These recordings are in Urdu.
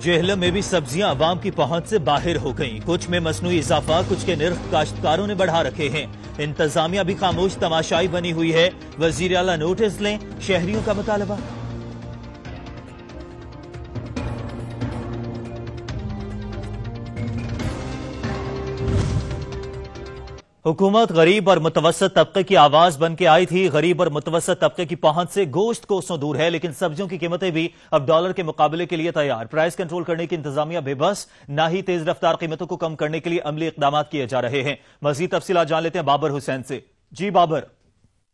جہلم میں بھی سبزیاں عوام کی پہنچ سے باہر ہو گئیں، کچھ میں مصنوعی اضافہ، کچھ کے نرخ کاشتکاروں نے بڑھا رکھے ہیں۔ انتظامیہ بھی خاموش تماشائی بنی ہوئی ہے۔ وزیر اعلیٰ نوٹس لیں، شہریوں کا مطالبہ۔ حکومت غریب اور متوسط طبقے کی آواز بن کے آئی تھی۔ غریب اور متوسط طبقے کی پہنچ سے گوشت کوسوں دور ہے، لیکن سبزیوں کی قیمتیں بھی اب ڈالر کے مقابلے کے لیے تیار۔ پرائس کنٹرول کرنے کی انتظامیہ بے بس، نہ ہی تیز رفتار قیمتوں کو کم کرنے کے لیے عملی اقدامات کیے جا رہے ہیں۔ مزید تفصیلات جان لیتے ہیں بابر حسین سے۔ جی بابر۔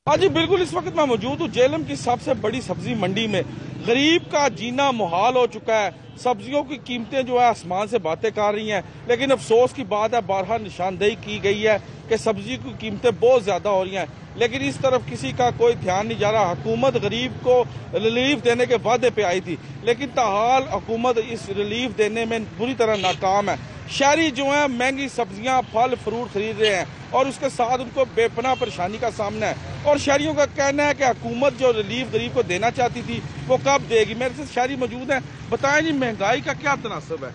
ہاں جی بالکل، اس وقت میں موجود ہوں جہلم کی سب سے بڑی سبزی منڈی میں۔ غریب کا جینا محال ہو چکا ہے، سبزیوں کی قیمتیں جو ہے آسمان سے باتیں کر رہی ہیں، لیکن افسوس کی بات ہے بارہا نشاندہی کی گئی ہے کہ سبزی کی قیمتیں بہت زیادہ ہو رہی ہیں، لیکن اس طرف کسی کا کوئی دھیان نہیں جا رہا۔ حکومت غریب کو ریلیف دینے کے وعدے پہ آئی تھی، لیکن تاحال حکومت اس ریلیف دینے میں بری طرح ناکام ہے۔ شہری جو ہیں مہنگی سبزیاں پھل فروٹ خرید رہے ہیں اور اس کے ساتھ ان کو بے پناہ پریشانی کا سامنا ہے، اور شہریوں کا کہنا ہے کہ حکومت جو ریلیف غریب کو دینا چاہتی تھی وہ کب دے گی۔ میرے سے شہری موجود ہیں، بتائیں جی مہنگائی کا کیا تناسب ہے؟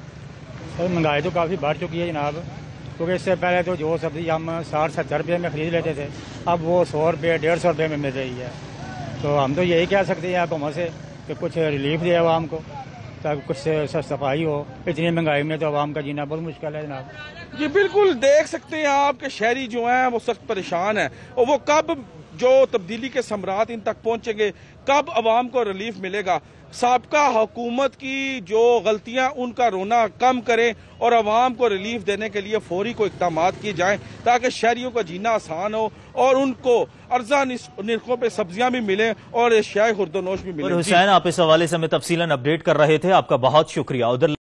سر مہنگائی تو کافی بڑھ چکی ہے جناب، کیونکہ اس سے پہلے تو جو سبزی ہم 60-70 روپے میں خرید لیتے تھے اب وہ 100 روپے 150 روپے میں مل رہی ہے۔ تو ہم تو یہی کہہ سکتے ہیں حکومت سے کہ کچھ ریلیف دے عوام کو تاکہ کچھ صفائی ہو۔ اتنی مہنگائی میں تو عوام کا جینا بہت مشکل ہے جناب۔ جی بالکل، دیکھ سکتے ہیں آپ کہ شہری جو ہیں وہ سخت پریشان ہیں، اور وہ کب جو تبدیلی کے ثمرات ان تک پہنچیں گے، کب عوام کو ریلیف ملے گا۔ سابقہ حکومت کی جو غلطیاں ان کا رونا کم کریں اور عوام کو ریلیف دینے کے لیے فوری کو اقدامات کیے جائیں تاکہ شہریوں کا جینا آسان ہو اور ان کو ارزاں نرخوں پہ سبزیاں بھی ملیں اور اشیاء خورد و نوش بھی ملیں۔ حسین، آپ اس حوالے سے ہمیں تفصیلاً اپڈیٹ کر رہے تھے، آپ کا بہت شکریہ۔ ادھر